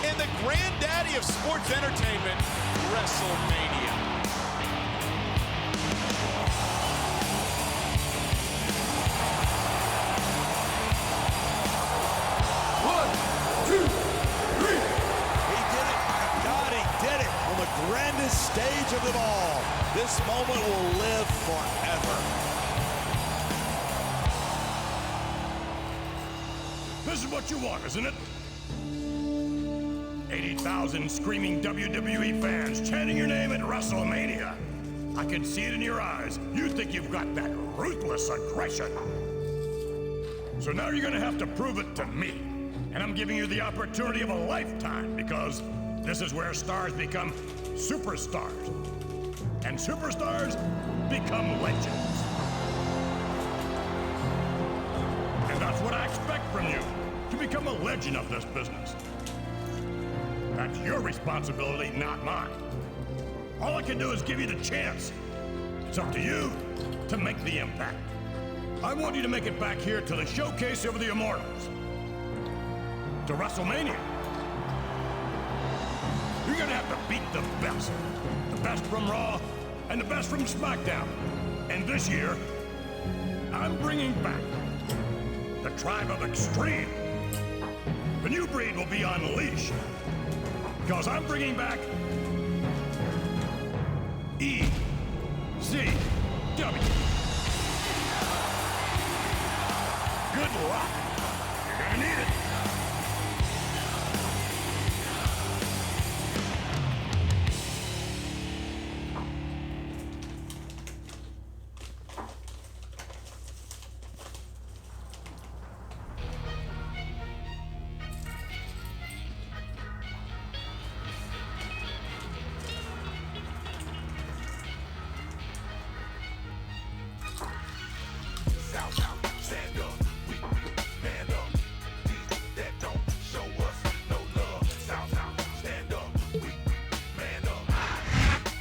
And the granddaddy of sports entertainment, WrestleMania. One, two, three. He did it. My God, he did it on the grandest stage of them all. This moment will live forever. This is what you want, isn't it? 80,000 screaming WWE fans chanting your name at WrestleMania. I can see it in your eyes. You think you've got that ruthless aggression. So now you're gonna have to prove it to me. And I'm giving you the opportunity of a lifetime because this is where stars become superstars. And superstars become legends. And that's what I expect from you, to become a legend of this business. That's your responsibility, not mine. All I can do is give you the chance. It's up to you to make the impact. I want you to make it back here to the showcase of the Immortals. To WrestleMania. You're gonna have to beat the best. The best from Raw and the best from SmackDown. And this year, I'm bringing back the Tribe of Extreme. The new breed will be on leash. Because I'm bringing back ECW. Good luck. You're gonna need it. Stand up, we man up. These that don't show us no love. South, stand up, we man up.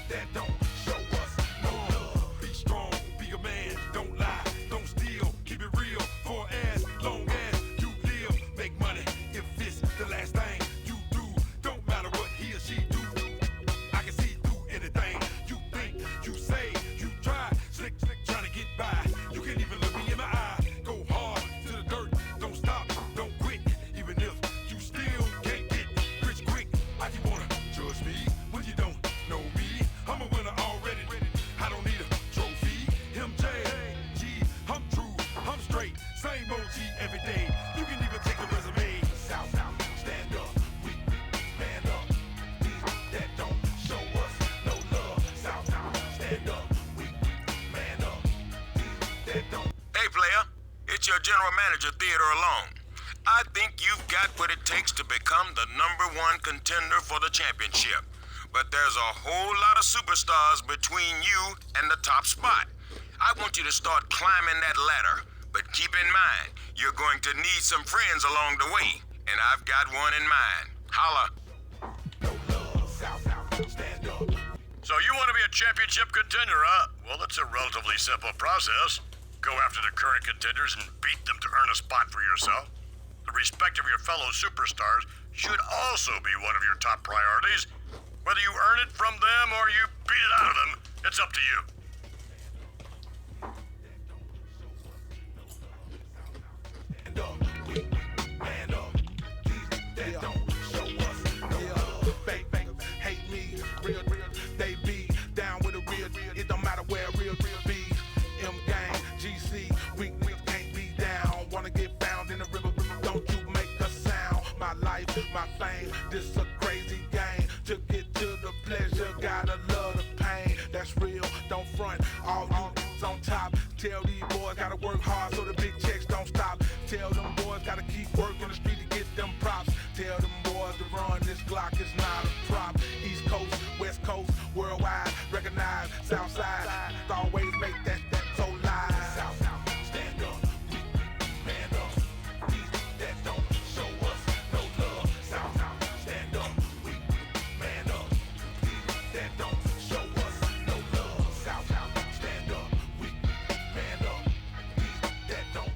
That don't show us no love. Be strong, be a man, don't lie, don't steal, keep it real for as long as you live. Make money if it's the last thing you do. Don't matter what he or she do. I can see through anything you think, you say, you try, slick, trying to get by. You can't even look me in my eye. Go hard to the dirt. Don't stop. Don't quit. Even if you still can't get rich quick. Why you wanna judge me when you don't know me? I'm a winner already. I don't need a trophy. MJ, I'm true. I'm straight. Same OG every day. You can even take the resume. South, stand up. We man up. These that don't show us no love. South, stand up. We man up. These that don't. Hey, player, it's your general manager, Theodore Long. I think you've got what it takes to become the #1 contender for the championship. But there's a whole lot of superstars between you and the top spot. I want you to start climbing that ladder. But keep in mind, you're going to need some friends along the way. And I've got one in mind. Holla. No love, South, stand up. So you want to be a championship contender, huh? Well, it's a relatively simple process. Go after the current contenders and beat them to earn a spot for yourself. The respect of your fellow superstars should also be one of your top priorities. Whether you earn it from them or you beat it out of them, it's up to you. Stand up, we man up. These that don't show us no love. Fake, hate me, real, they be down with the real. It don't matter where real be. M gang, GC, we can't be down. Wanna get found in my fame. This a crazy game. Took it to the pleasure, gotta love the pain. That's real, don't front. All you on top. Tell these boys gotta work hard so the big checks don't stop. Tell them boys gotta keep working the street to get them props. Tell them boys to run, this Glock is not a prop. East Coast, West Coast, worldwide, recognize, Southside, always make that so live. South, stand up, we man up. These that don't show us no love. South, stand up, we man up. These that don't show us no love. South, stand up, we man up. These that don't.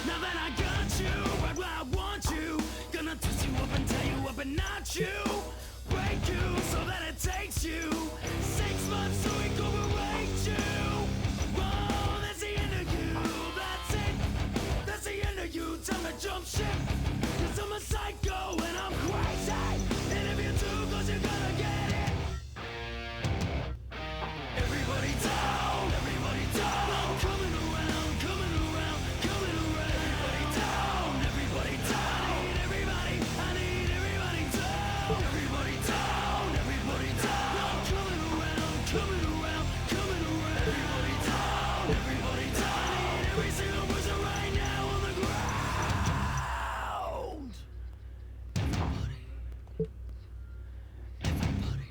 Now that I got you right where I want you, gonna twist you up and tear you up and not you, break you so that it takes you 6 months to incorporate you. Oh, that's the end of you, that's it, that's the end of you. Time to jump ship, 'cause I'm a psycho and I'm crazy, and if you're too close you're gonna get it. Everybody down, everybody down. I'm coming around, coming around, coming around. Everybody down, everybody down. I need everybody down. Everybody down, everybody down. I'm coming around, coming around, coming around. Everybody down, everybody down. I need every single person right now on the ground. Everybody, everybody, everybody.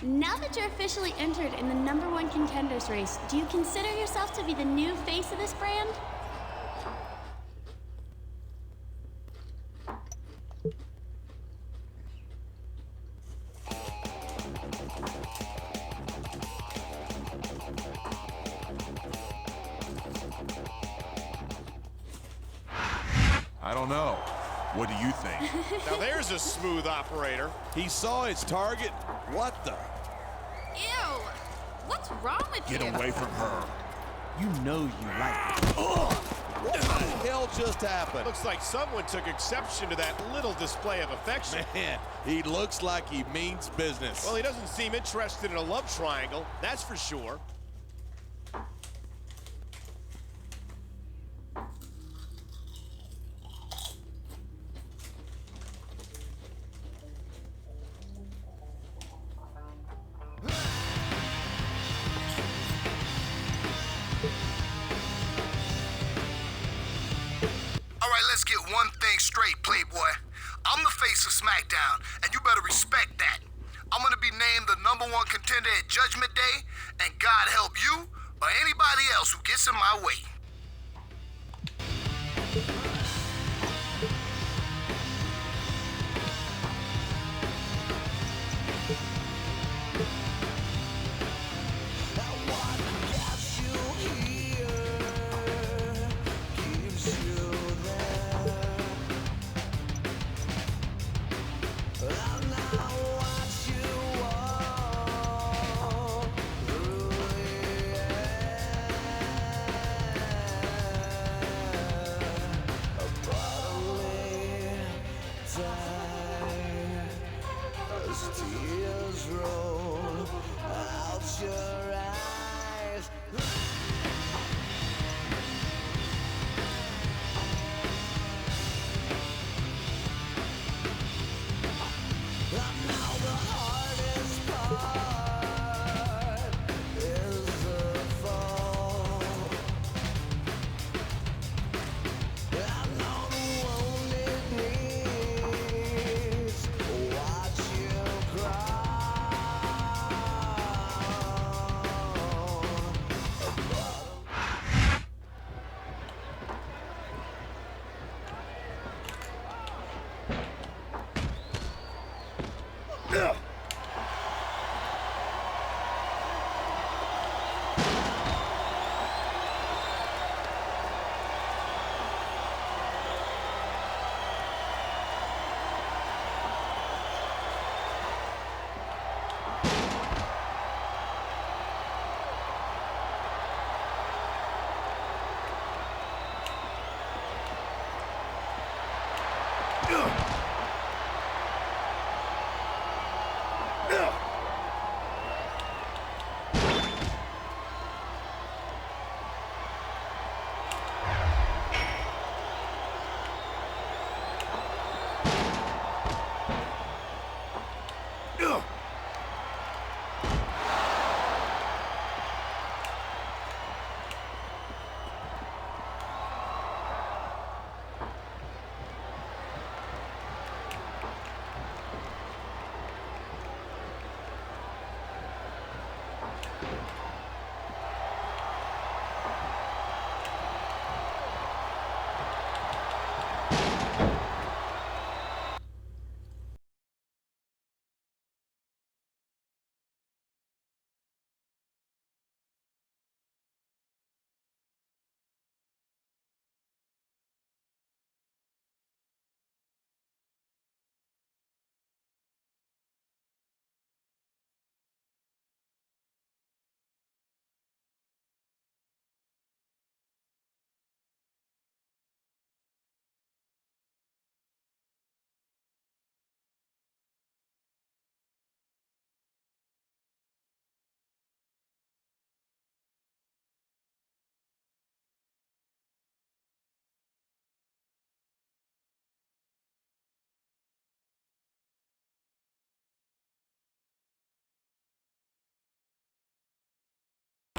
Now that you're officially entered in the #1 contenders race, do you consider yourself to be the new face of this brand? I don't know. What do you think? Now there's a smooth operator. He saw his target. What the? Ew! What's wrong with you? Get away from her. You know you like it. What the hell just happened? Looks like someone took exception to that little display of affection. Man, he looks like he means business. Well, he doesn't seem interested in a love triangle, that's for sure. All right, let's get one thing straight, Playboy. I'm the face of SmackDown, and you better respect that. I'm gonna be named the #1 contender at Judgment Day, and God help you or anybody else who gets in my way. Tears roll out your eyes. Now the hardest part is the fall. I know the wounded knees watch you cry.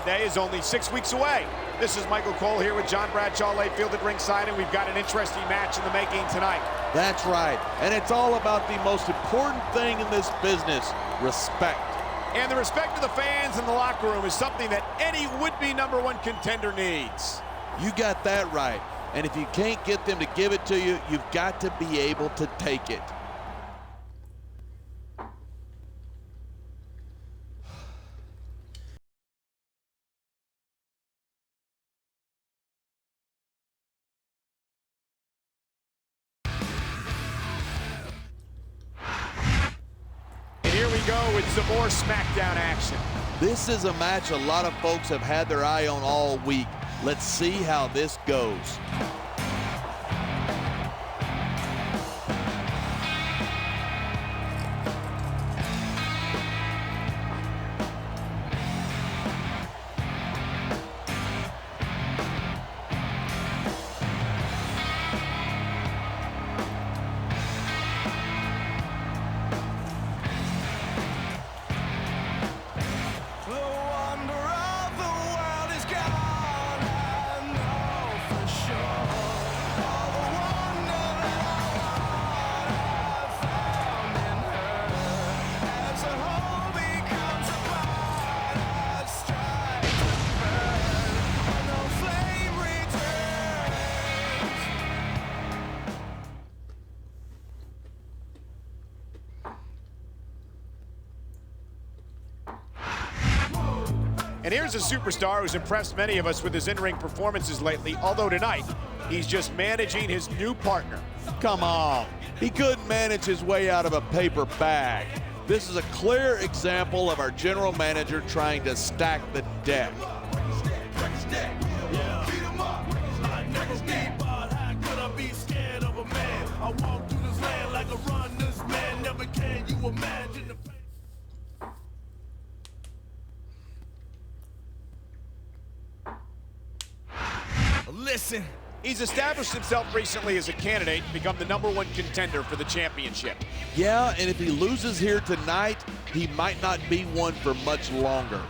Day is only 6 weeks away. This is Michael Cole here with John Bradshaw Layfield at ringside, and we've got an interesting match in the making tonight. That's right. And it's all about the most important thing in this business, respect. And the respect of the fans in the locker room is something that any would-be #1 contender needs. You got that right. And if you can't get them to give it to you, you've got to be able to take it. go with some more SmackDown action. This is a match a lot of folks have had their eye on all week. Let's see how this goes. And here's a superstar who's impressed many of us with his in-ring performances lately, although tonight, he's just managing his new partner. Come on, he couldn't manage his way out of a paper bag. This is a clear example of our general manager trying to stack the deck. Listen. He's established himself recently as a candidate and become the #1 contender for the championship. Yeah, and if he loses here tonight, he might not be one for much longer.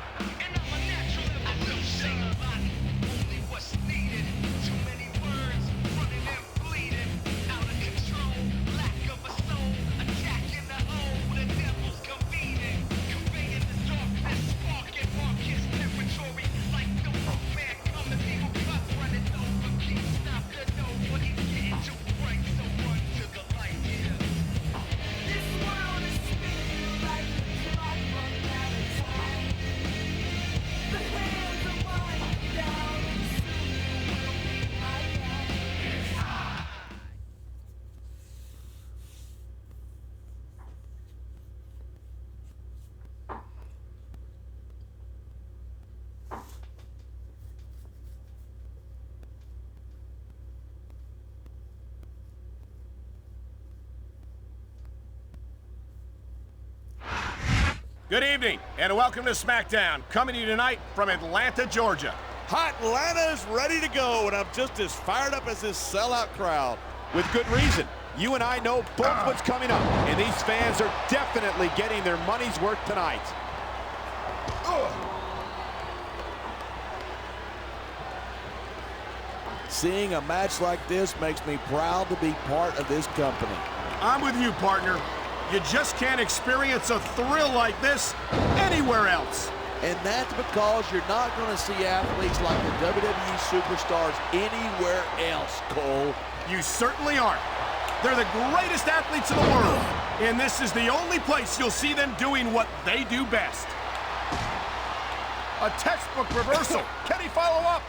Good evening, and welcome to SmackDown, coming to you tonight from Atlanta, Georgia. Hot Atlanta is ready to go, and I'm just as fired up as this sellout crowd. With good reason. You and I know both what's coming up, and these fans are definitely getting their money's worth tonight. Seeing a match like this makes me proud to be part of this company. I'm with you, partner. You just can't experience a thrill like this anywhere else. And that's because you're not going to see athletes like the WWE superstars anywhere else, Cole. You certainly aren't. They're the greatest athletes in the world, and this is the only place you'll see them doing what they do best. A textbook reversal. Can he follow up?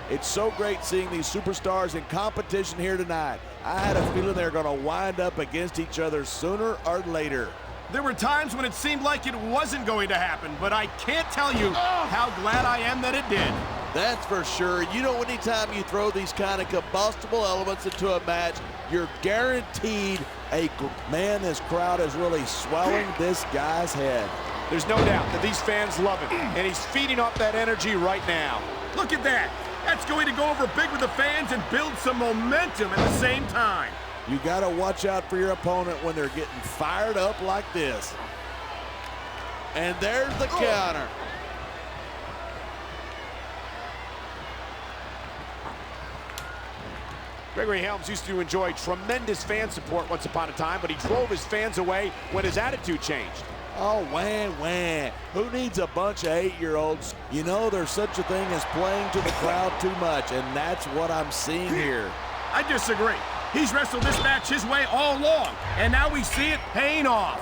It's so great seeing these superstars in competition here tonight. I had a feeling they were going to wind up against each other sooner or later. There were times when it seemed like it wasn't going to happen, but I can't tell you how glad I am that it did. That's for sure. You know, anytime you throw these kind of combustible elements into a match, you're guaranteed man, this crowd is really swelling this guy's head. There's no doubt that these fans love him, and he's feeding off that energy right now. Look at that. That's going to go over big with the fans and build some momentum at the same time. You got to watch out for your opponent when they're getting fired up like this. And there's the counter. Gregory Helms used to enjoy tremendous fan support once upon a time, but he drove his fans away when his attitude changed. Oh, wah. Who needs a bunch of 8-year-olds? You know, there's such a thing as playing to the crowd too much, and that's what I'm seeing here. I disagree. He's wrestled this match his way all along, and now we see it paying off.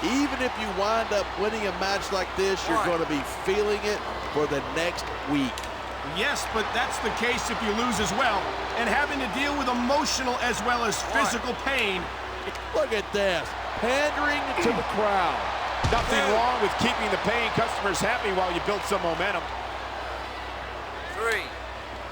Even if you wind up winning a match like this, you're going to be feeling it for the next week. Yes, but that's the case if you lose as well. And having to deal with emotional as well as physical pain. Look at this, pandering to the crowd. Nothing wrong with keeping the paying customers happy while you build some momentum. 3.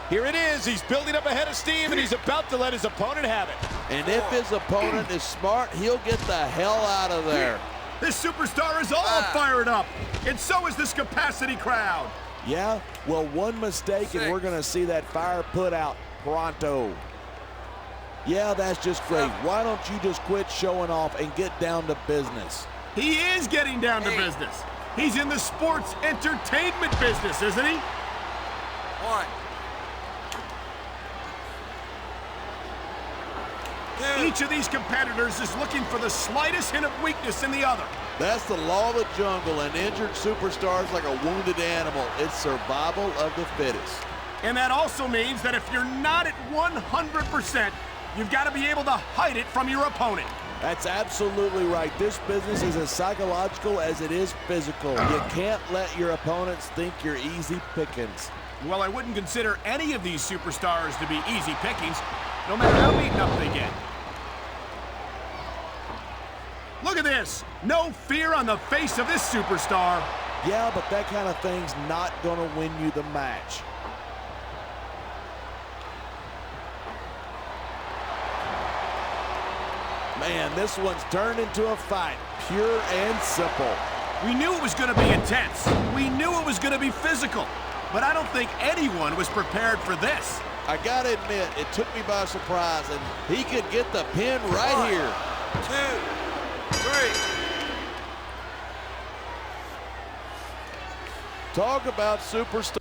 Here it is. He's building up a head of steam, and he's about to let his opponent have it. And if his opponent is smart, he'll get the hell out of there. This superstar is all fired up, and so is this capacity crowd. Yeah, well, one mistake and we're going to see that fire put out pronto. Yeah, that's just great. Why don't you just quit showing off and get down to business? He is getting down to business. He's in the sports entertainment business, isn't he? 1. 2. Each of these competitors is looking for the slightest hint of weakness in the other. That's the law of the jungle, and injured superstars like a wounded animal. It's survival of the fittest. And that also means that if you're not at 100%, you've got to be able to hide it from your opponent. That's absolutely right. This business is as psychological as it is physical. You can't let your opponents think you're easy pickings. Well, I wouldn't consider any of these superstars to be easy pickings, no matter how beaten up they get. Look at this. No fear on the face of this superstar. Yeah, but that kind of thing's not going to win you the match. Man, this one's turned into a fight, pure and simple. We knew it was going to be intense. We knew it was going to be physical. But I don't think anyone was prepared for this. I got to admit, it took me by surprise, and he could get the pin right here. 2, 3. Talk about superstar.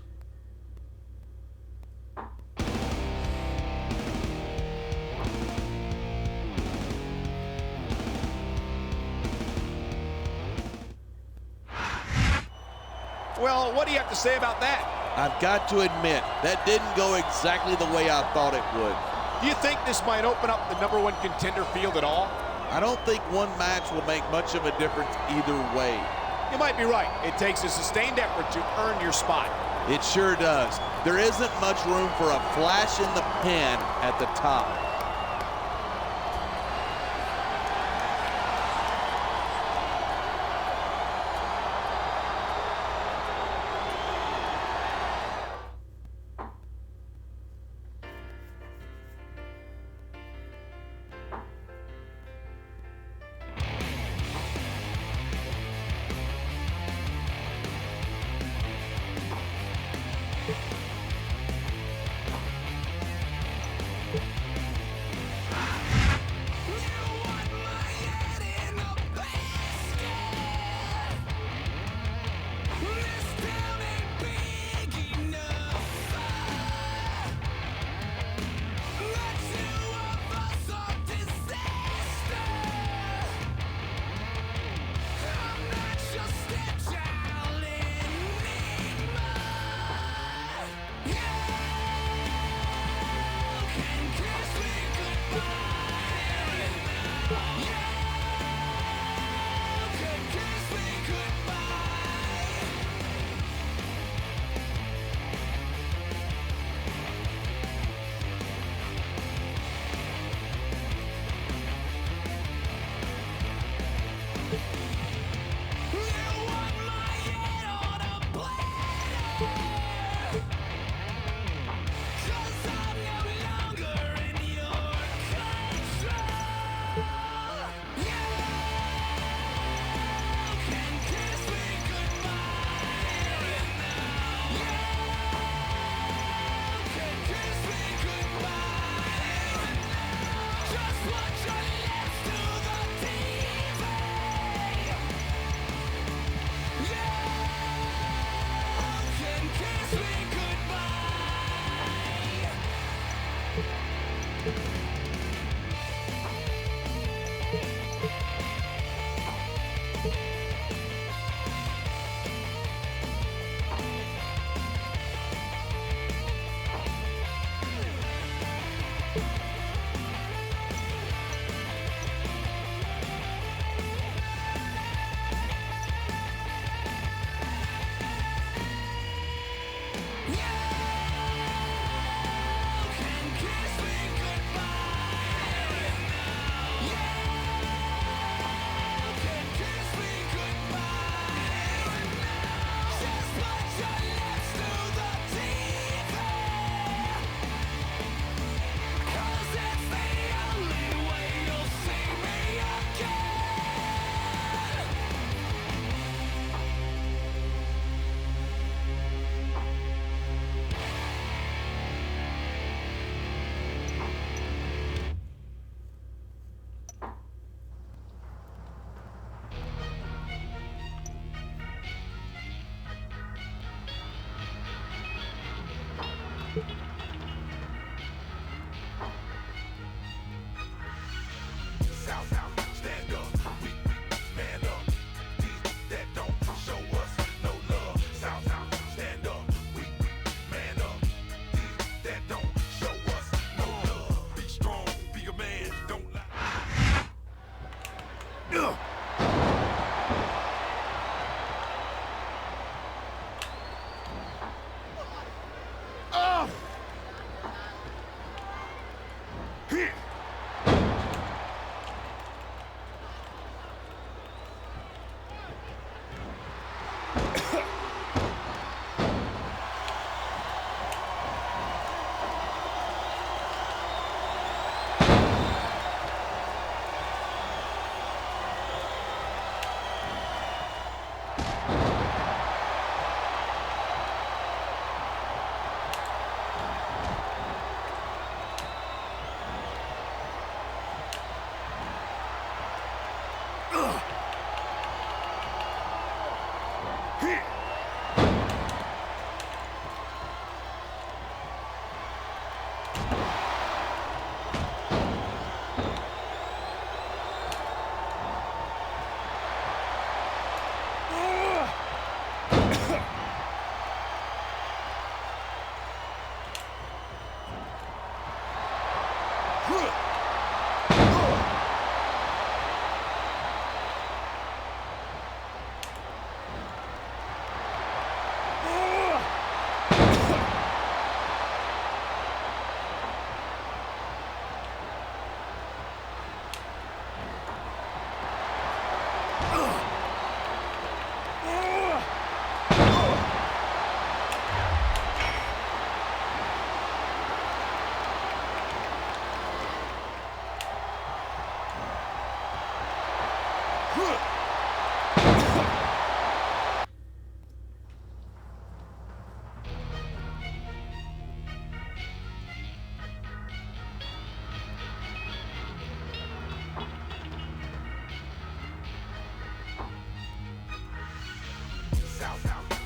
Well, what do you have to say about that? I've got to admit, that didn't go exactly the way I thought it would. Do you think this might open up the #1 contender field at all? I don't think one match will make much of a difference either way. You might be right. It takes a sustained effort to earn your spot. It sure does. There isn't much room for a flash in the pan at the top.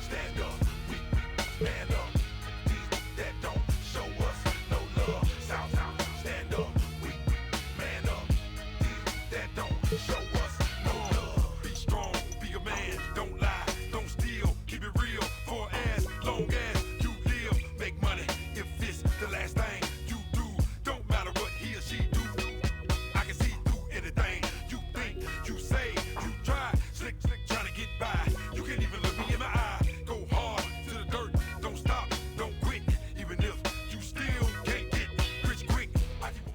Stand up, we man up. These that don't show us no love. South, stand up, we man up. These that don't show us no love. Be strong, be a man, don't lie, don't steal, keep it real for as long as you live. Make money if it's the last thing you do. Don't matter what he or she do. I can see through anything you think, you say, you try, slick, trying to get by. You can't even look me in my eye. Go hard to the dirt, don't stop, don't quit. Even if you still can't get rich quick. I keep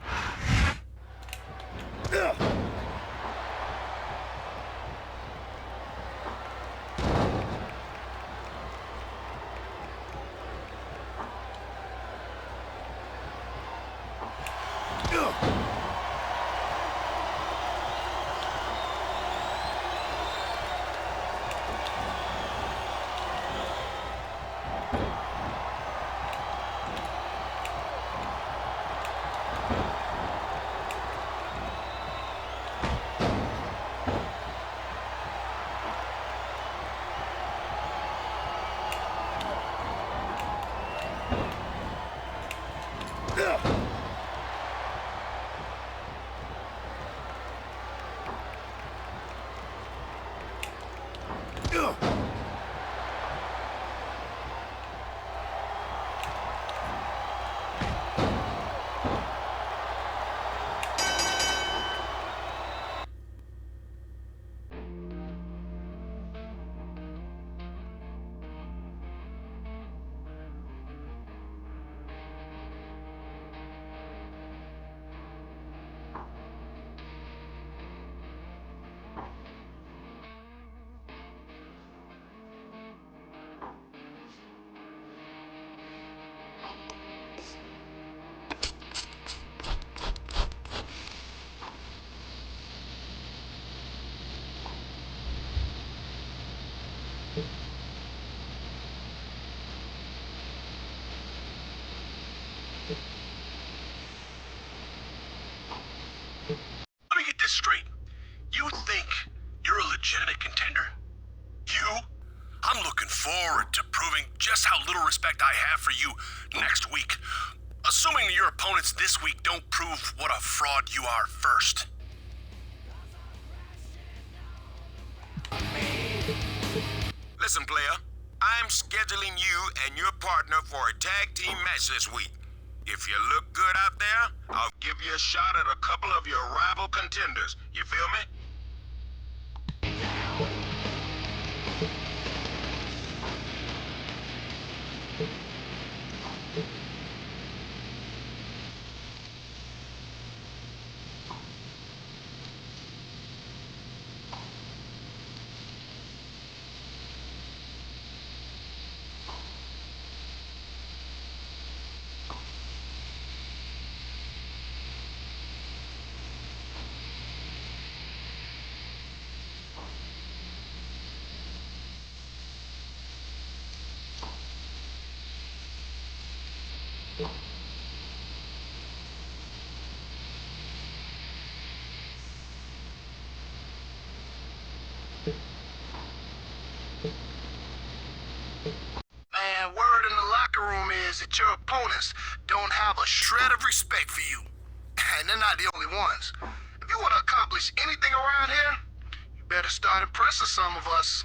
Let me get this straight. You think you're a legitimate contender? You? I'm looking forward to proving just how little respect I have for you next week. Assuming that your opponents this week don't prove what a fraud you are first. Listen, player, I'm scheduling you and your partner for a tag team match this week. If you look good out there, I'll give you a shot at a couple of your rival contenders. You feel me? Man, word in the locker room is that your opponents don't have a shred of respect for you. And they're not the only ones. If you want to accomplish anything around here, you better start impressing some of us.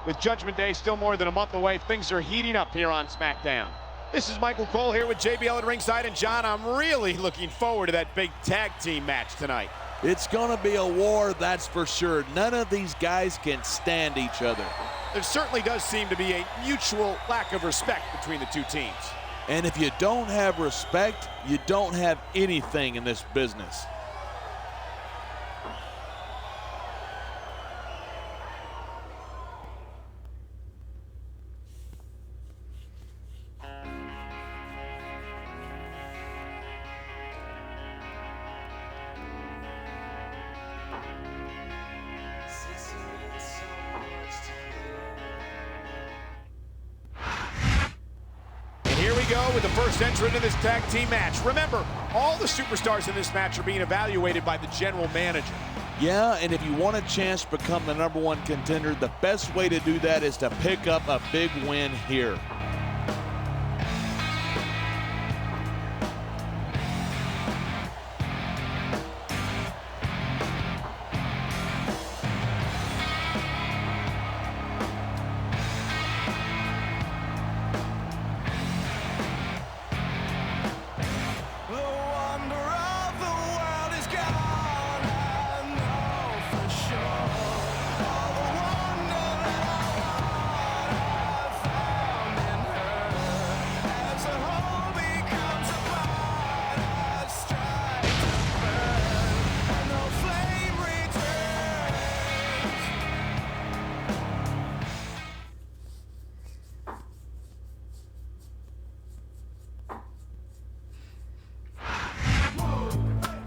With Judgment Day still more than a month away, things are heating up here on SmackDown. This is Michael Cole here with JBL at ringside, and John, I'm really looking forward to that big tag team match tonight. It's going to be a war, that's for sure. None of these guys can stand each other. There certainly does seem to be a mutual lack of respect between the two teams. And if you don't have respect, you don't have anything in this business. Go with the first entrant in this tag team match. Remember, all the superstars in this match are being evaluated by the general manager. Yeah, and if you want a chance to become the #1 contender, the best way to do that is to pick up a big win here.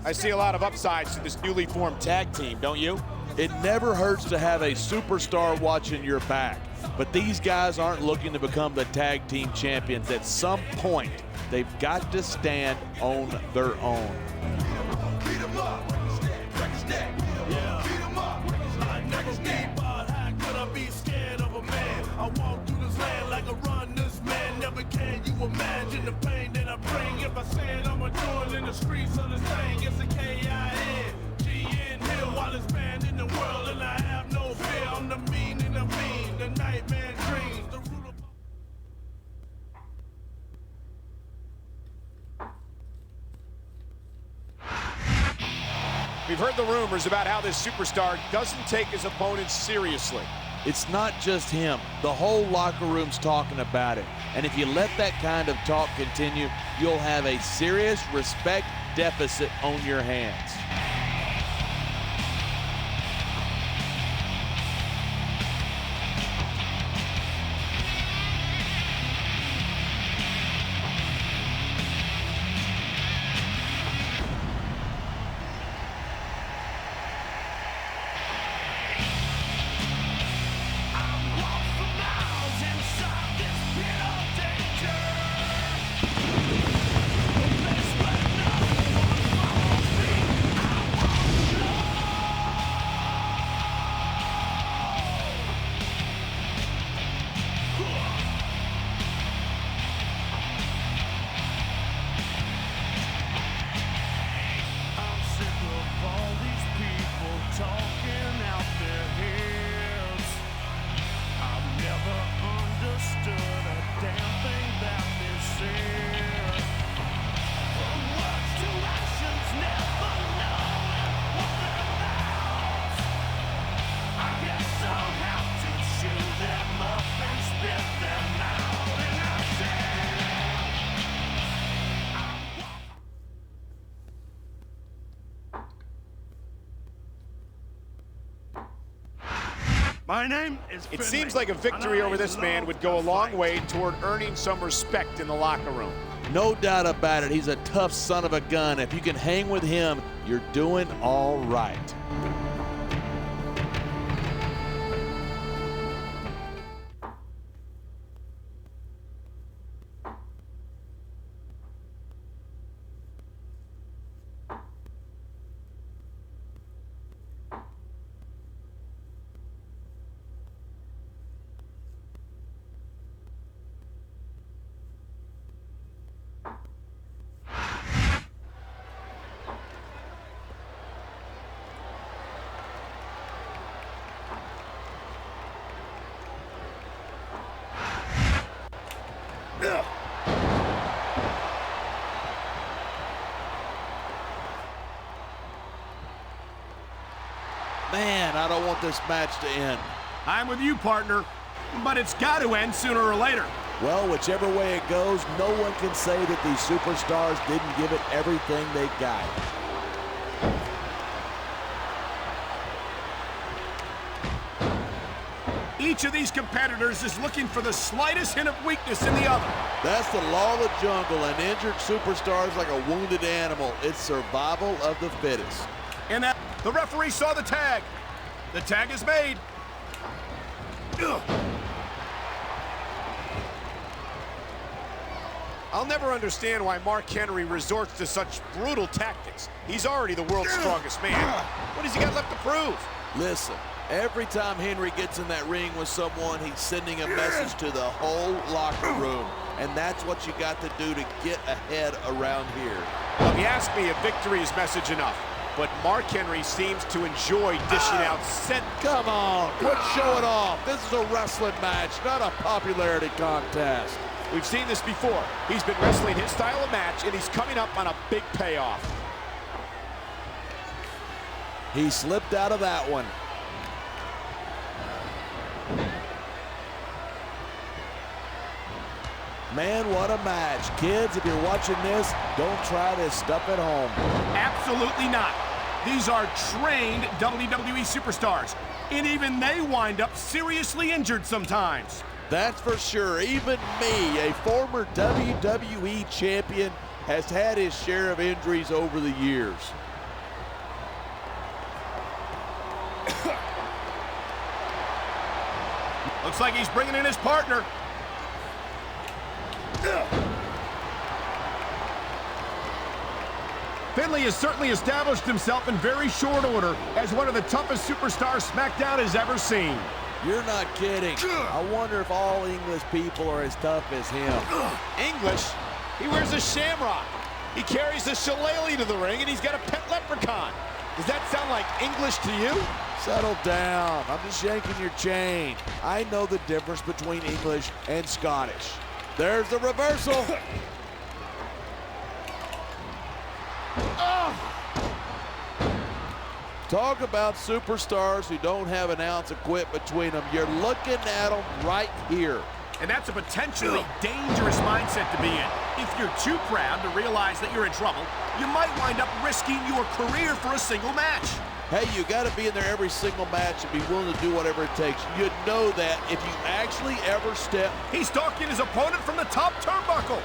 I see a lot of upsides to this newly formed tag team, don't you? It never hurts to have a superstar watching your back. But these guys aren't looking to become the tag team champions. At some point, they've got to stand on their own. Beat 'em up. Beat 'em up. How could I be scared of a man? I walk through this land like a runner's man. Never can you imagine the pain that I bring. If I said I'm a doing in the streets of this thing, it's a K-I-N. G-N Hill, wildest band in the world, and I have no fear. I'm the meaning of mean, the nightmare dreams, the root of... We've heard the rumors about how this superstar doesn't take his opponents seriously. It's not just him. The whole locker room's talking about it. And if you let that kind of talk continue, you'll have a serious respect deficit on your hands. talking out their heads. I've never understood a damn thing that they said. From words to actions, never knowing what they're about. I guess I'll have to chew them up and spit them out. And I said, My name is It Finley, seems like a victory and I over this man love would go a to long fight. way toward earning some respect in the locker room. No doubt about it. He's a tough son of a gun. If you can hang with him, you're doing all right. Man, I don't want this match to end. I'm with you, partner, but it's got to end sooner or later. Well, whichever way it goes, no one can say that these superstars didn't give it everything they got. Each of these competitors is looking for the slightest hint of weakness in the other. That's the law of the jungle. An injured superstar is like a wounded animal. It's survival of the fittest. And that the referee saw the tag. The tag is made. Ugh. I'll never understand why Mark Henry resorts to such brutal tactics. He's already the world's strongest man. What has he got left to prove? Listen, every time Henry gets in that ring with someone, he's sending a message to the whole locker room. And that's what you got to do to get ahead around here. Well, if you ask me, a victory is message enough. But Mark Henry seems to enjoy dishing out Come on, quit showing off. This is a wrestling match, not a popularity contest. We've seen this before. He's been wrestling his style of match, and he's coming up on a big payoff. He slipped out of that one. Man, what a match. Kids, if you're watching this, don't try this stuff at home. Absolutely not. These are trained WWE superstars, and even they wind up seriously injured sometimes. That's for sure. Even me, a former WWE champion, has had his share of injuries over the years. Looks like he's bringing in his partner. Finley has certainly established himself in very short order as one of the toughest superstars SmackDown has ever seen. You're not kidding. I wonder if all English people are as tough as him. English? He wears a shamrock. He carries a shillelagh to the ring, and he's got a pet leprechaun. Does that sound like English to you? Settle down. I'm just yanking your chain. I know the difference between English and Scottish. There's the reversal. Talk about superstars who don't have an ounce of quit between them. You're looking at them right here. And that's a potentially dangerous mindset to be in. If you're too proud to realize that you're in trouble, you might wind up risking your career for a single match. Hey, you got to be in there every single match and be willing to do whatever it takes. You'd know that if you actually ever step. He's stalking his opponent from the top turnbuckle.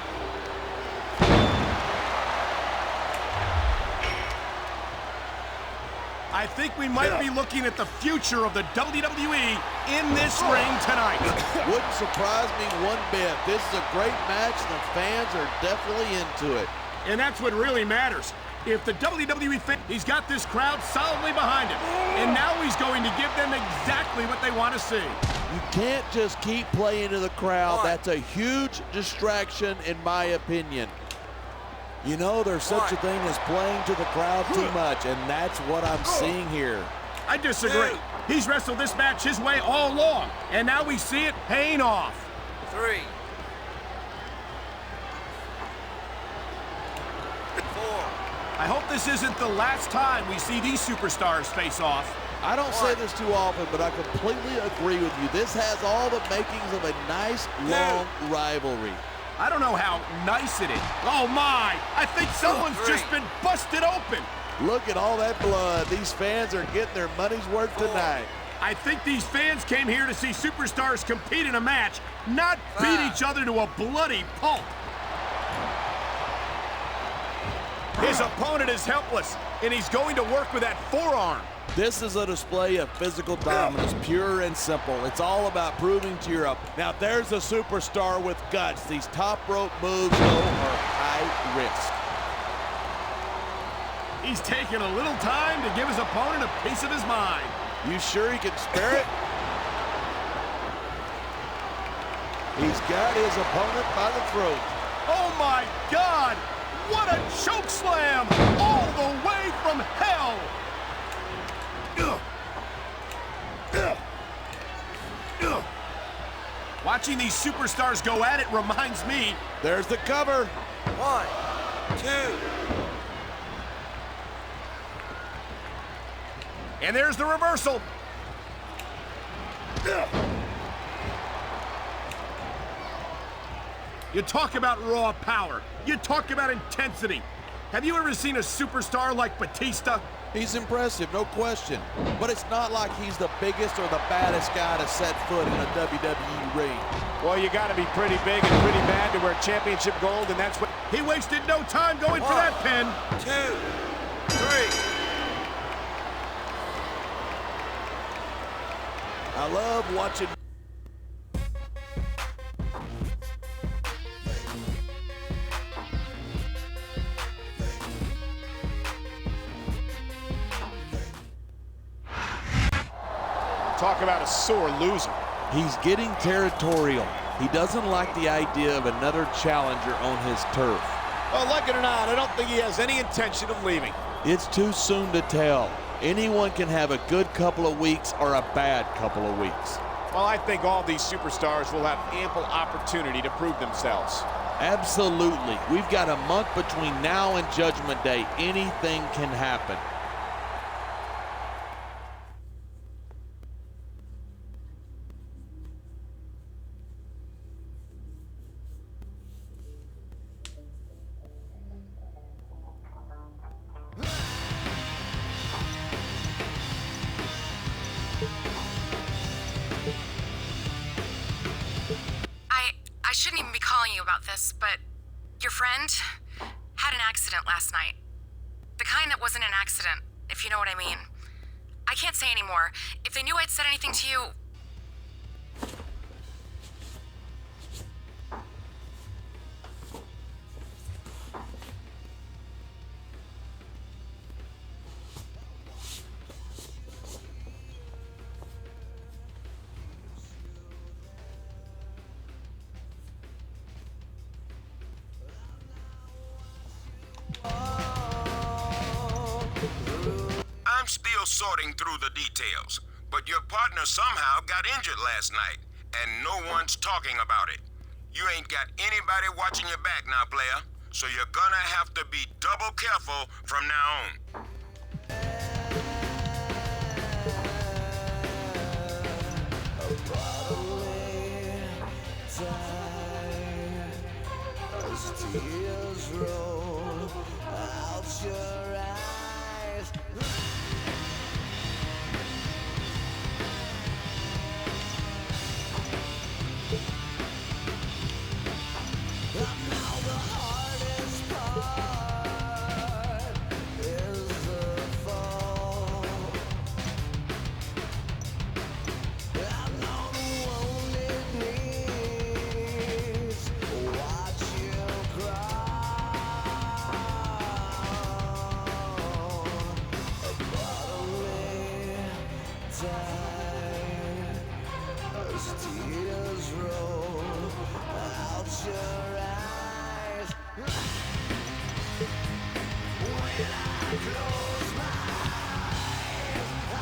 I think we might be looking at the future of the WWE in this ring tonight. Wouldn't surprise me one bit. This is a great match, and the fans are definitely into it. And that's what really matters. If the WWE fan, he's got this crowd solidly behind him. And now he's going to give them exactly what they want to see. You can't just keep playing to the crowd. That's a huge distraction, in my opinion. You know, there's such a thing as playing to the crowd too much, and that's what I'm seeing here. I disagree. He's wrestled this match his way all along, and now we see it paying off. 3, 4. I hope this isn't the last time we see these superstars face off. I don't say this too often, but I completely agree with you. This has all the makings of a nice, long rivalry. I don't know how nice it is. Oh, my! I think someone's just been busted open. Look at all that blood. These fans are getting their money's worth tonight. I think these fans came here to see superstars compete in a match, not beat each other to a bloody pulp. His opponent is helpless, and he's going to work with that forearm. This is a display of physical dominance, pure and simple. It's all about proving to your opponent. Now, there's a superstar with guts. These top rope moves, though, are high risk. He's taking a little time to give his opponent a piece of his mind. You sure he can spare it? He's got his opponent by the throat. Oh, my God! What a choke slam! All the way from hell! Watching these superstars go at it reminds me. There's the cover. 1, 2. And there's the reversal. You talk about raw power. You talk about intensity. Have you ever seen a superstar like Batista? He's impressive, no question. But it's not like he's the biggest or the baddest guy to set foot in a WWE ring. Well, you got to be pretty big and pretty bad to wear championship gold, and that's what... He wasted no time going for that pin. 2, 3. I love watching. Talk about a sore loser. He's getting territorial. He doesn't like the idea of another challenger on his turf. Well, like it or not, I don't think he has any intention of leaving. It's too soon to tell. Anyone can have a good couple of weeks or a bad couple of weeks. Well, I think all these superstars will have ample opportunity to prove themselves. Absolutely. We've got a month between now and Judgment Day. Anything can happen. I shouldn't even be calling you about this, but your friend had an accident last night. The kind that wasn't an accident, if you know what I mean. I can't say anymore. If they knew I'd said anything to you... I'm still sorting through the details, but your partner somehow got injured last night, and no one's talking about it. You ain't got anybody watching your back now, player, so you're gonna have to be double careful from now on. Tears roll out your eyes. And now the hardest part is the fall. And all the wounded knees watch you cry. A bodily time as tears roll out your eyes. When I close my eyes, I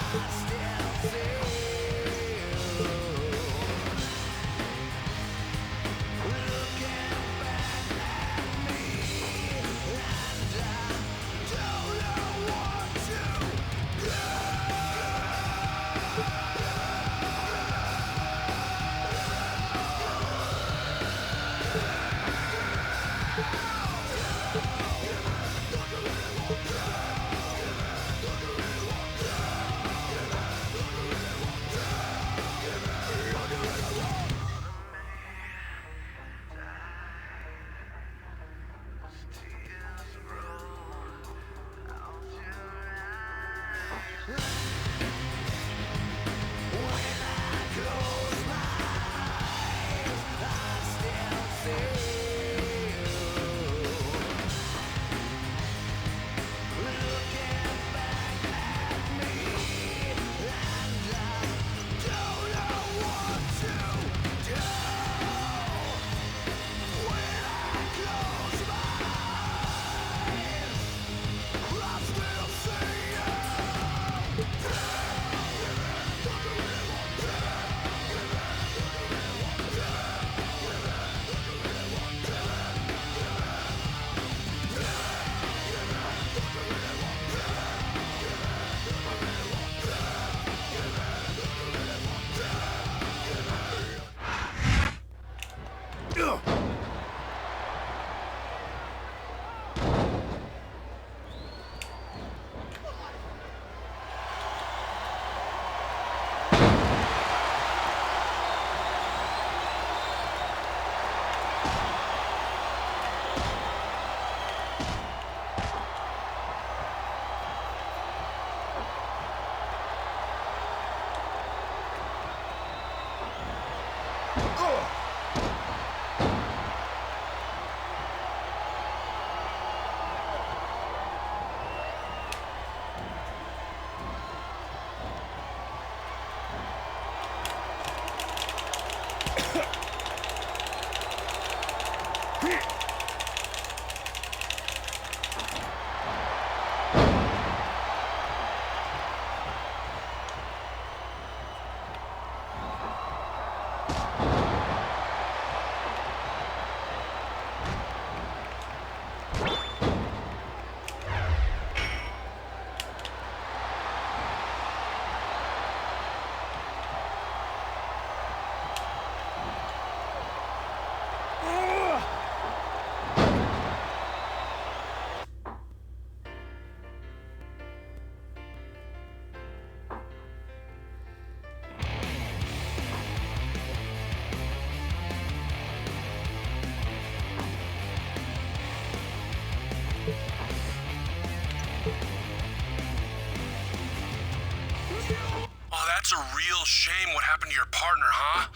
That's a real shame what happened to your partner, huh?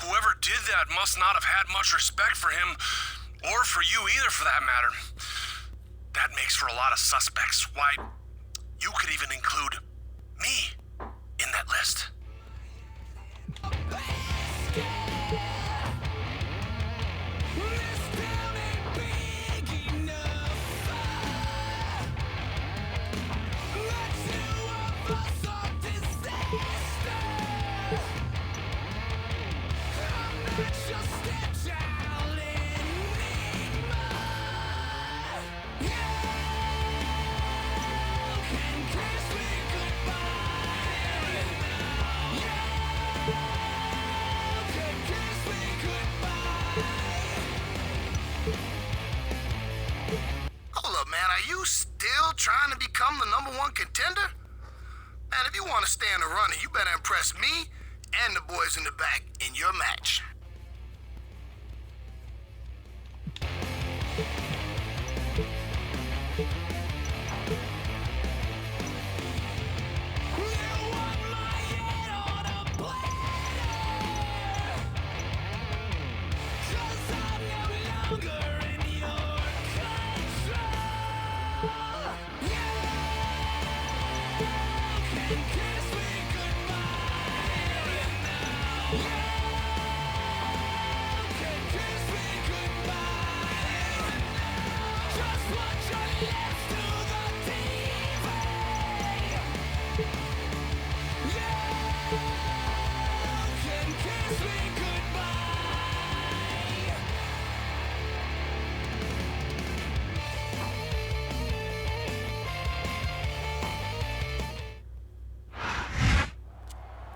Whoever did that must not have had much respect for him, or for you either, for that matter. That makes for a lot of suspects. Why, you could even include me in that list. Trying to become the #1 contender? Man, if you want to stay in the running, you better impress me and the boys in the back in your match.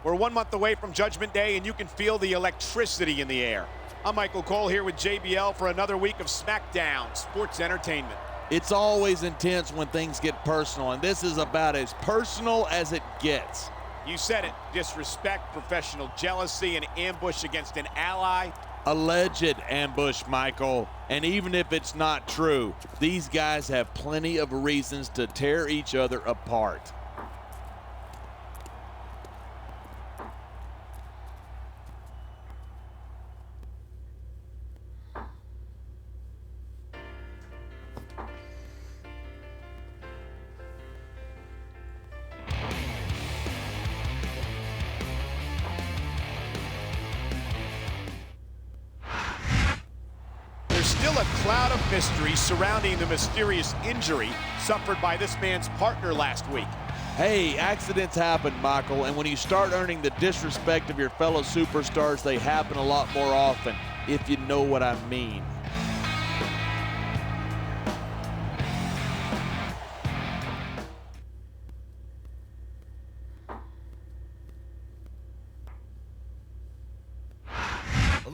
We're 1 month away from Judgment Day, and you can feel the electricity in the air. I'm Michael Cole here with JBL for another week of SmackDown Sports Entertainment. It's always intense when things get personal, and this is about as personal as it gets. You said it. Disrespect, professional jealousy, and ambush against an ally. Alleged ambush, Michael. And even if it's not true, these guys have plenty of reasons to tear each other apart. a cloud of mystery surrounding the mysterious injury suffered by this man's partner last week. Hey, accidents happen, Michael, and when you start earning the disrespect of your fellow superstars, they happen a lot more often, if you know what I mean.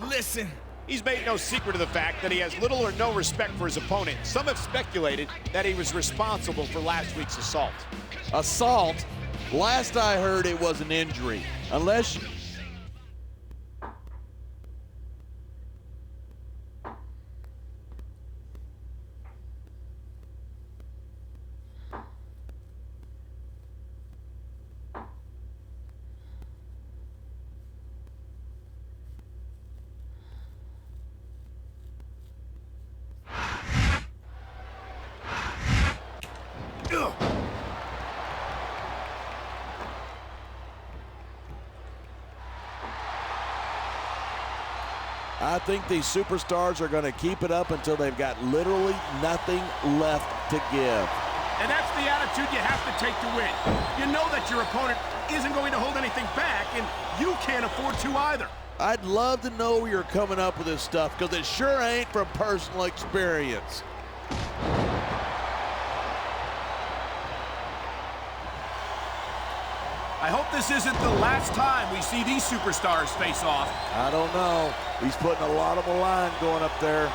Listen. He's made no secret of the fact that he has little or no respect for his opponent. Some have speculated that he was responsible for last week's assault. Assault? Last I heard, it was an injury. Unless you... I think these superstars are going to keep it up until they've got literally nothing left to give. And that's the attitude you have to take to win. You know that your opponent isn't going to hold anything back, and you can't afford to either. I'd love to know where you're coming up with this stuff, because it sure ain't from personal experience. I hope this isn't the last time we see these superstars face off. I don't know. He's putting a lot of a line going up there.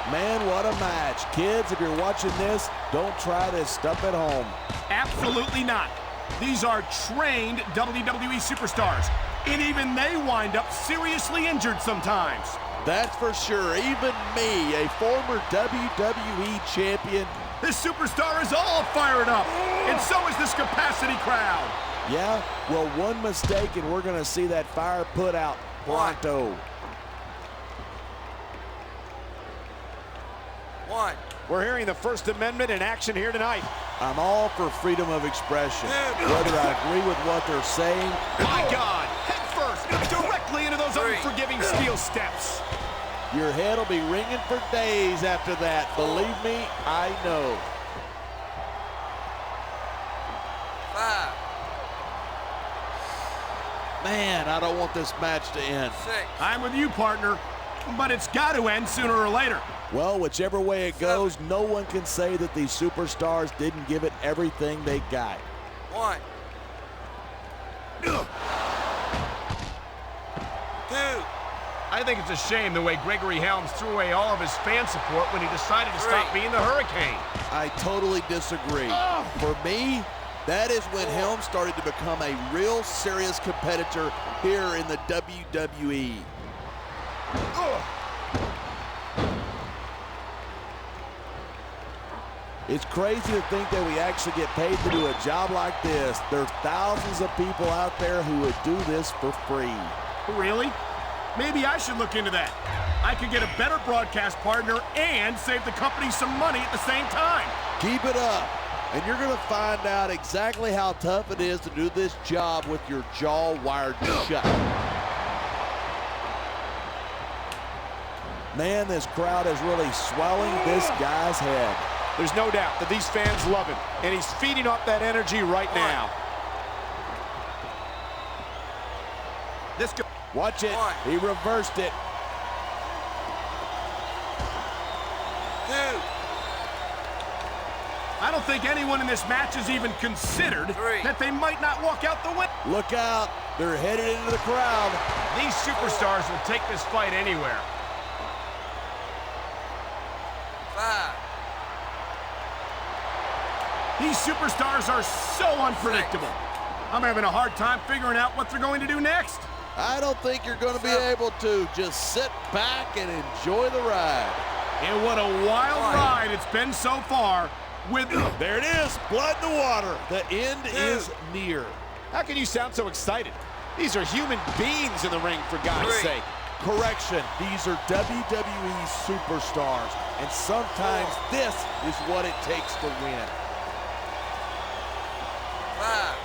Man, what a match. Kids, if you're watching this, don't try this stuff at home. Absolutely not. These are trained WWE superstars, and even they wind up seriously injured sometimes. That's for sure. Even me, a former WWE champion. This superstar is all fired up, and so is this capacity crowd. Yeah, well, one mistake, and we're going to see that fire put out pronto. One. We're hearing the First Amendment in action here tonight. I'm all for freedom of expression. Whether I agree with what they're saying. My God, head first, directly into those unforgiving steel steps. Your head will be ringing for days after that. Believe me, I know. 5. Man, I don't want this match to end. 6. I'm with you, partner, but it's got to end sooner or later. Well, whichever way it goes, no one can say that these superstars didn't give it everything they got. 1. 2. I think it's a shame the way Gregory Helms threw away all of his fan support when he decided to stop being the Hurricane. I totally disagree. For me, that is when Helms started to become a real serious competitor here in the WWE. It's crazy to think that we actually get paid to do a job like this. There's thousands of people out there who would do this for free. Really? Maybe I should look into that. I could get a better broadcast partner and save the company some money at the same time. Keep it up, and you're going to find out exactly how tough it is to do this job with your jaw wired shut. Man, this crowd is really swelling this guy's head. There's no doubt that these fans love him, and he's feeding off that energy right now. Watch it. He reversed it. 2. I don't think anyone in this match has even considered that they might not walk out the win. Look out. They're headed into the crowd. These superstars will take this fight anywhere. 5. These superstars are so unpredictable. I'm having a hard time figuring out what they're going to do next. I don't think you're going to be able to. Just sit back and enjoy the ride. And what a wild ride it's been so far with... There it is, blood in the water. The end is near. How can you sound so excited? These are human beings in the ring, for God's sake. Correction, these are WWE superstars, and sometimes this is what it takes to win. 5.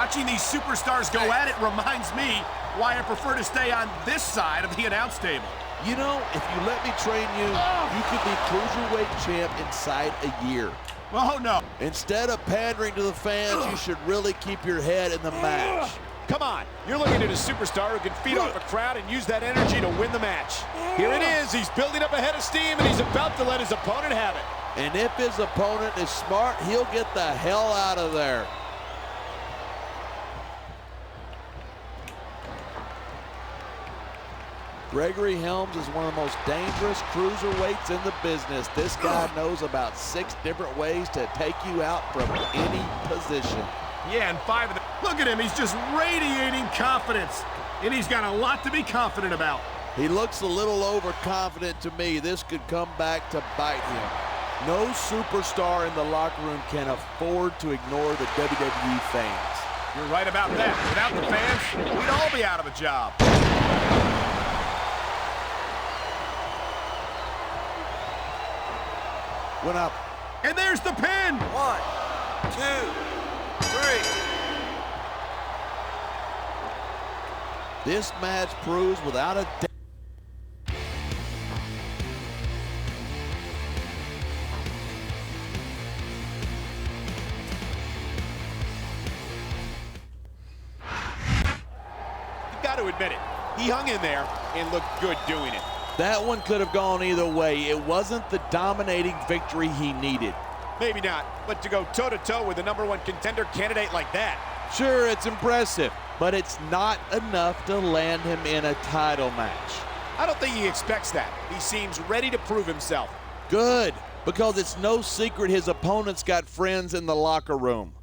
Watching these superstars go at it reminds me why I prefer to stay on this side of the announce table. You know, if you let me train you, you could be Cruiserweight champ inside a year. Oh, no. Instead of pandering to the fans, you should really keep your head in the match. Come on, you're looking at a superstar who can feed off a crowd and use that energy to win the match. Here it is, he's building up a head of steam and he's about to let his opponent have it. And if his opponent is smart, he'll get the hell out of there. Gregory Helms is one of the most dangerous cruiserweights in the business. This guy knows about 6 different ways to take you out from any position. Yeah, and 5 of them. Look at him, he's just radiating confidence. And he's got a lot to be confident about. He looks a little overconfident to me. This could come back to bite him. No superstar in the locker room can afford to ignore the WWE fans. You're right about that. Without the fans, we'd all be out of a job. Went up. And there's the pin. 1, 2, 3. This match proves without a doubt. You've got to admit it, he hung in there and looked good doing it. That one could have gone either way. It wasn't the dominating victory he needed. Maybe not, but to go toe-to-toe with a #1 contender candidate like that. Sure, it's impressive, but it's not enough to land him in a title match. I don't think he expects that. He seems ready to prove himself. Good, because it's no secret his opponent's got friends in the locker room.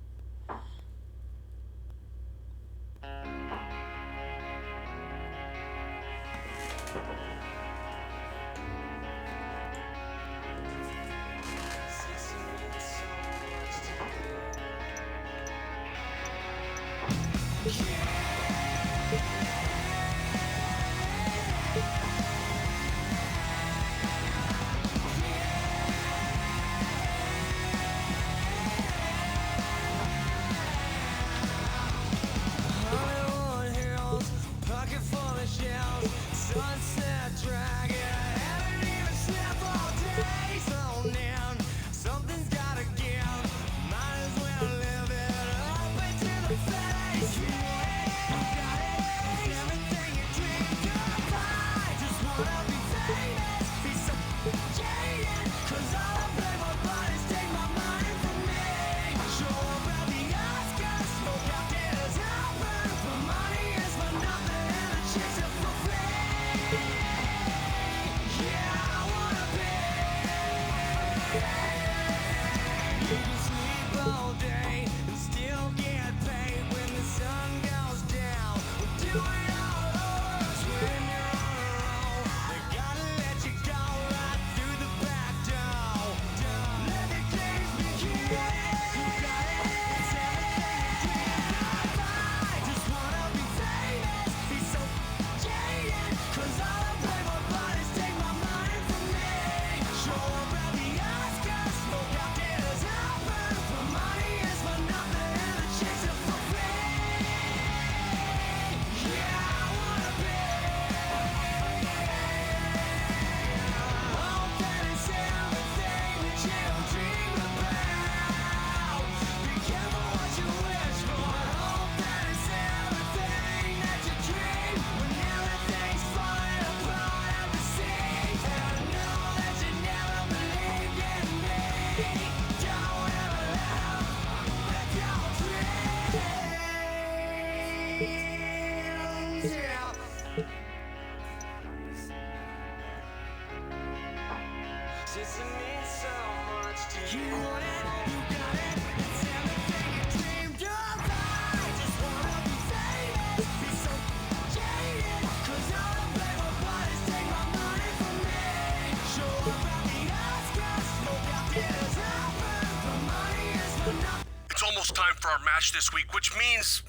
It's almost time for our match this week, which means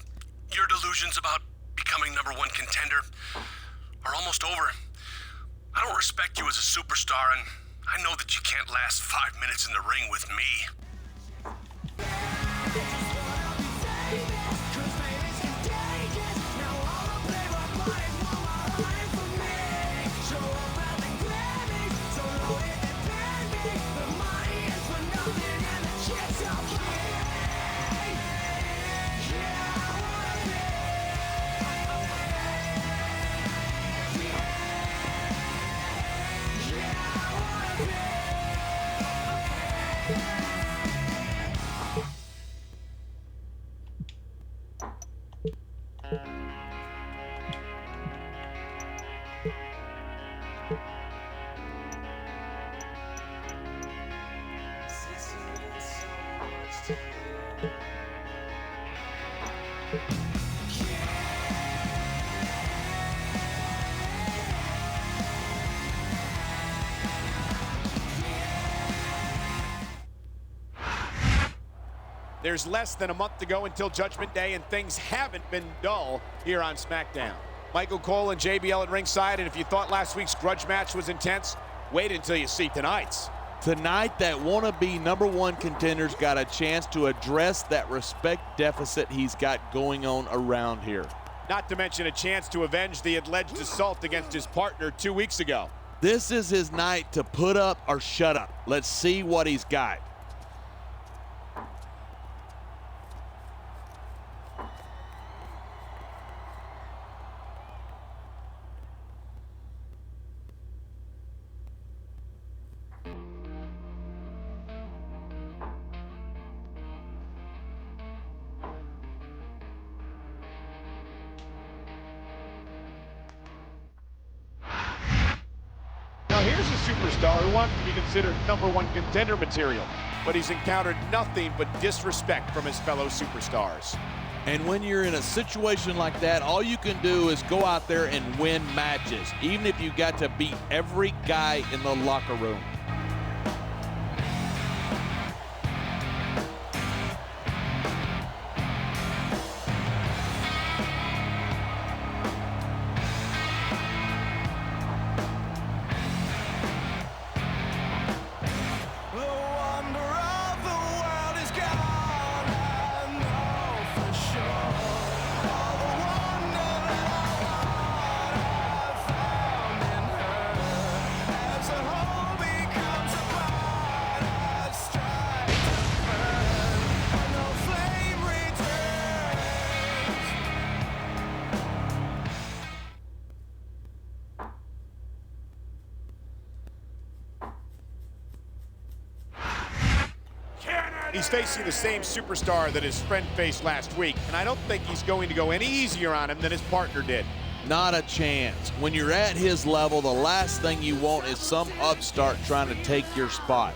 your delusions about becoming #1 contender are almost over. I don't respect you as a superstar, and I know that you can't last 5 minutes in the ring with me. There's less than a month to go until Judgment Day, and things haven't been dull here on SmackDown. Michael Cole and JBL at ringside, and if you thought last week's grudge match was intense, wait until you see tonight's. Tonight, that wannabe #1 contender's got a chance to address that respect deficit he's got going on around here. Not to mention a chance to avenge the alleged assault against his partner 2 weeks ago. This is his night to put up or shut up. Let's see what he's got. Now here's a superstar who wants to be considered #1 contender material, but he's encountered nothing but disrespect from his fellow superstars. And when you're in a situation like that, all you can do is go out there and win matches, even if you got to beat every guy in the locker room. He's facing the same superstar that his friend faced last week, and I don't think he's going to go any easier on him than his partner did. Not a chance. When you're at his level, the last thing you want is some upstart trying to take your spot.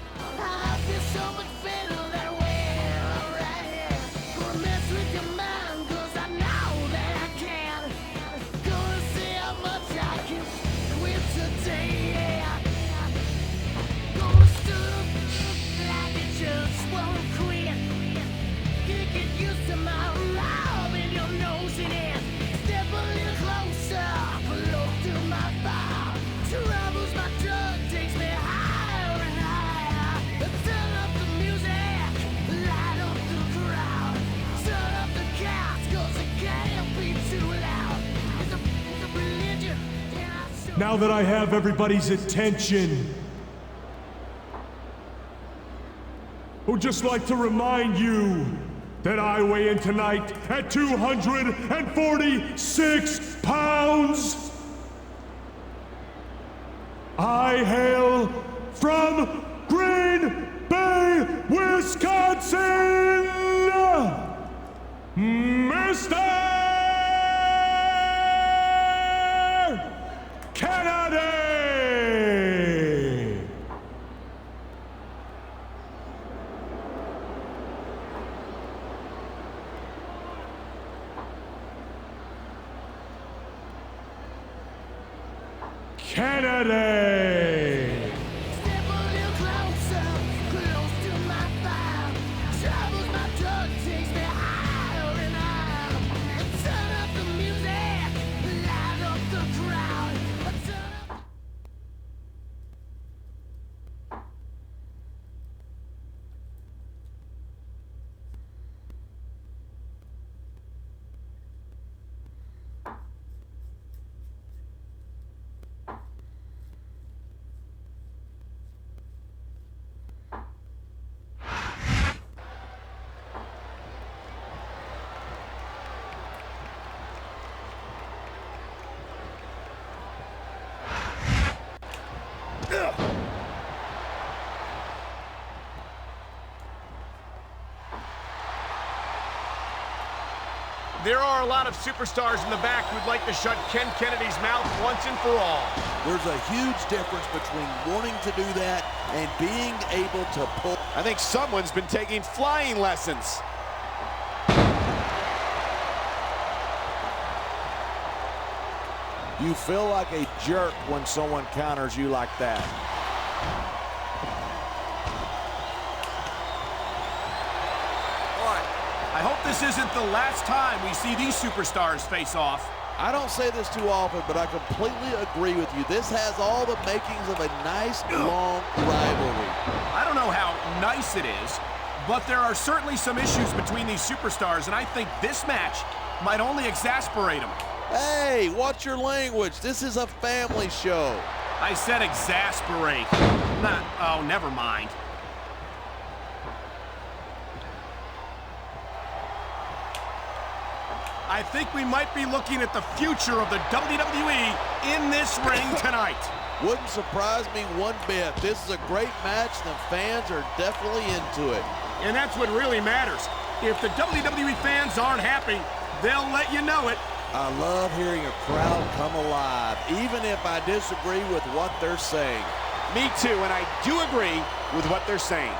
Now that I have everybody's attention, I would just like to remind you that I weigh in tonight at 246 pounds. I hail from Green Bay, Wisconsin, Mr. Kennedy! Kennedy! Step a little closer, close to my fire. Troubles my drug takes me higher and higher. Turn up the music, light up the crowd. Turn up. There are a lot of superstars in the back who'd like to shut Ken Kennedy's mouth once and for all. There's a huge difference between wanting to do that and being able to pull. I think someone's been taking flying lessons. You feel like a jerk when someone counters you like that. All right, I hope this isn't the last time we see these superstars face off. I don't say this too often, but I completely agree with you. This has all the makings of a nice, long rivalry. I don't know how nice it is, but there are certainly some issues between these superstars, and I think this match might only exasperate them. Hey, watch your language. This is a family show. I said exasperate. Oh, never mind. I think we might be looking at the future of the WWE in this ring tonight. Wouldn't surprise me one bit. This is a great match. The fans are definitely into it. And that's what really matters. If the WWE fans aren't happy, they'll let you know it. I love hearing a crowd come alive, even if I disagree with what they're saying. Me too, and I do agree with what they're saying.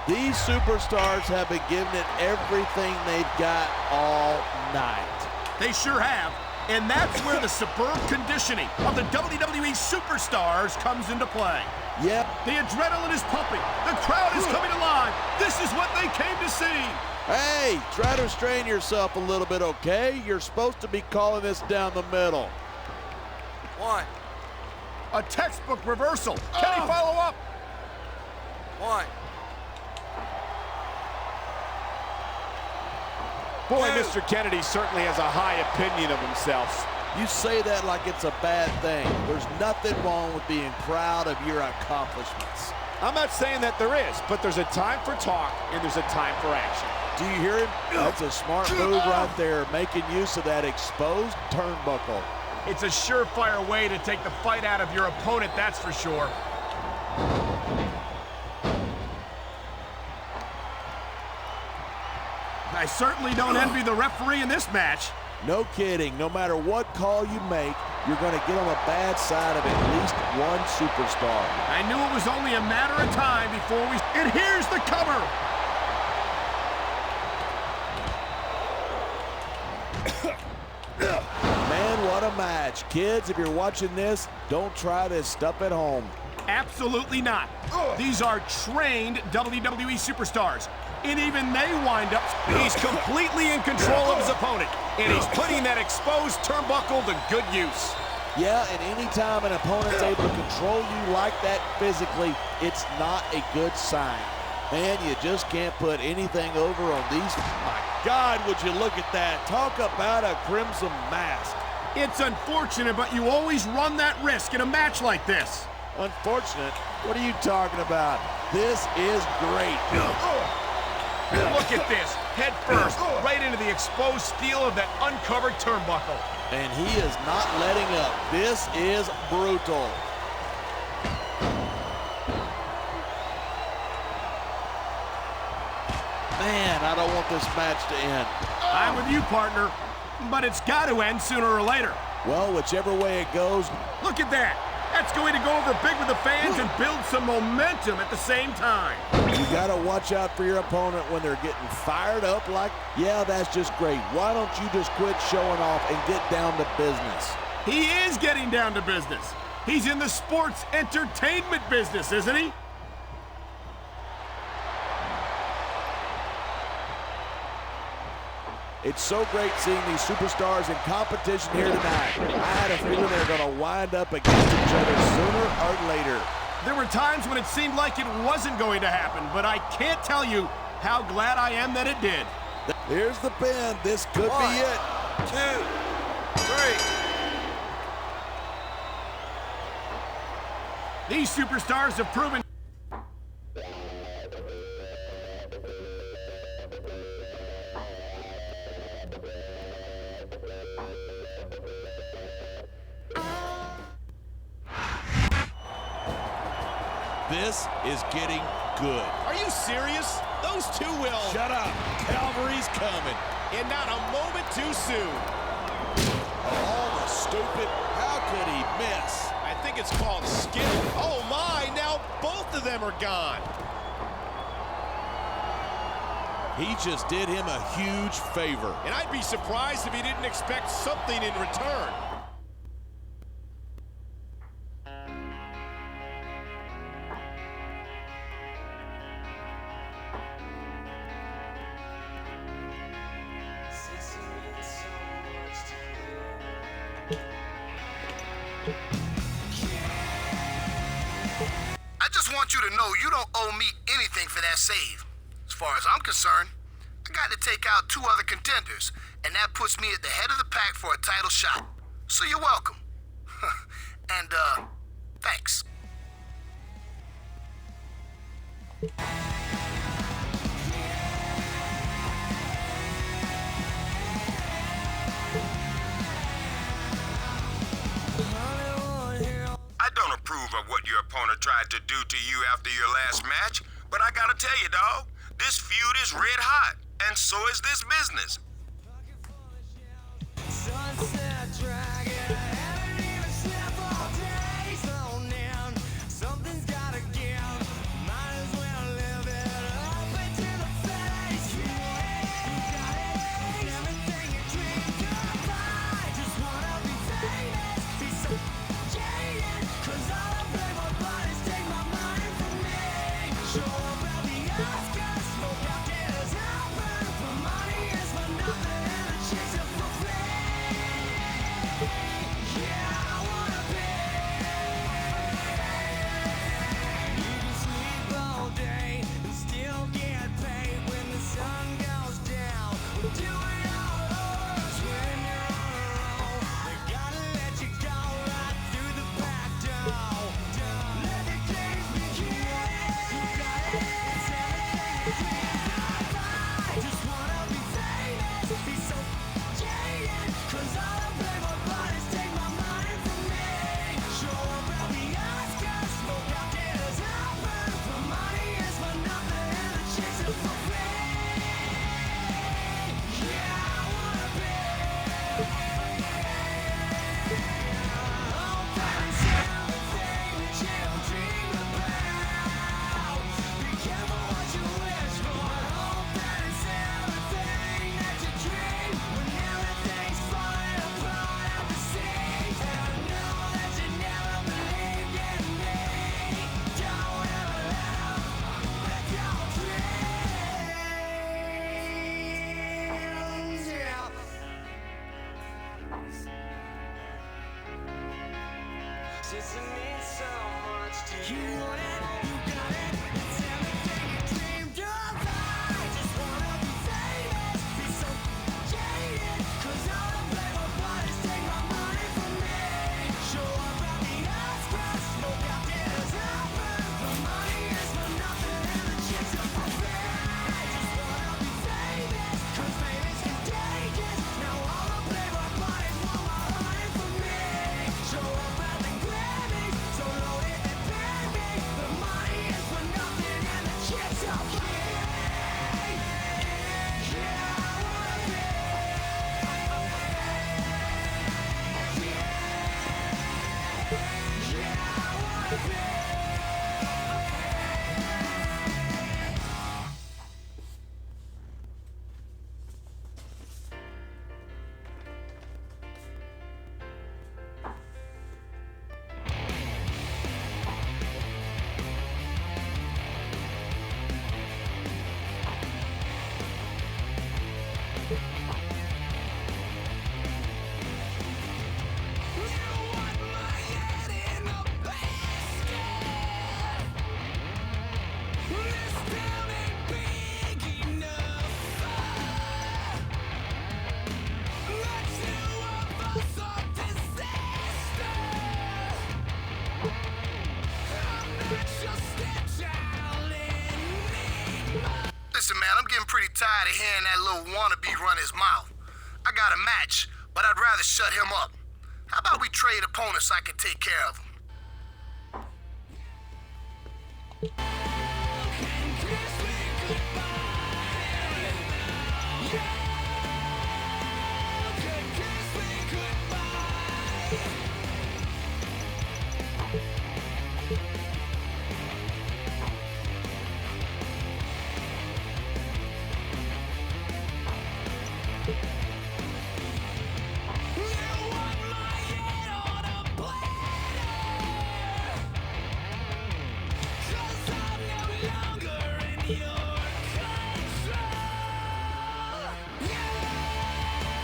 These superstars have been giving it everything they've got all night. They sure have. And that's where the superb conditioning of the WWE superstars comes into play. Yep. The adrenaline is pumping. The crowd is coming alive. This is what they came to see. Hey, try to restrain yourself a little bit, okay? You're supposed to be calling this down the middle. One. A textbook reversal. Can he follow up? One. Boy, Mr. Kennedy certainly has a high opinion of himself. You say that like it's a bad thing. There's nothing wrong with being proud of your accomplishments. I'm not saying that there is, but there's a time for talk and there's a time for action. Do you hear him? That's a smart move right there, making use of that exposed turnbuckle. It's a surefire way to take the fight out of your opponent, that's for sure. I certainly don't envy the referee in this match. No kidding. No matter what call you make, you're going to get on the bad side of at least one superstar. I knew it was only a matter of time before we... And here's the cover! Man, what a match. Kids, if you're watching this, don't try this stuff at home. Absolutely not. These are trained WWE superstars. And even they wind up. He's completely in control of his opponent. And he's putting that exposed turnbuckle to good use. Yeah, and anytime an opponent's able to control you like that physically, it's not a good sign. Man, you just can't put anything over on these. My God, would you look at that. Talk about a crimson mask. It's unfortunate, but you always run that risk in a match like this. Unfortunate? What are you talking about? This is great. Look at this, head first, right into the exposed steel of that uncovered turnbuckle. And he is not letting up. This is brutal. Man, I don't want this match to end. I'm with you, partner, but it's got to end sooner or later. Well, whichever way it goes. Look at that. That's going to go over big with the fans and build some momentum at the same time. You got to watch out for your opponent when they're getting fired up like, yeah, that's just great. Why don't you just quit showing off and get down to business? He is getting down to business. He's in the sports entertainment business, isn't he? It's so great seeing these superstars in competition here tonight. I had a feeling they were going to wind up against each other sooner or later. There were times when it seemed like it wasn't going to happen, but I can't tell you how glad I am that it did. Here's the pin. This could be it. 2, 3. These superstars have proven. This is getting good. Are you serious? Those two will... Shut up. Calvary's coming. And not a moment too soon. Oh, the stupid. How could he miss? I think it's called skill. Oh, my. Now both of them are gone. He just did him a huge favor. And I'd be surprised if he didn't expect something in return. I just want you to know you don't owe me anything for that save. As far as I'm concerned, I got to take out 2 other contenders, and that puts me at the head of the pack for a title shot. So you're welcome. And, thanks. I don't approve of what your opponent tried to do to you after your last match, but I gotta tell you, dawg, this feud is red hot, and so is this business. Listen, man, I'm getting pretty tired of hearing that little wannabe run his mouth. I got a match, but I'd rather shut him up. How about we trade opponents so I can take care of him? Yeah.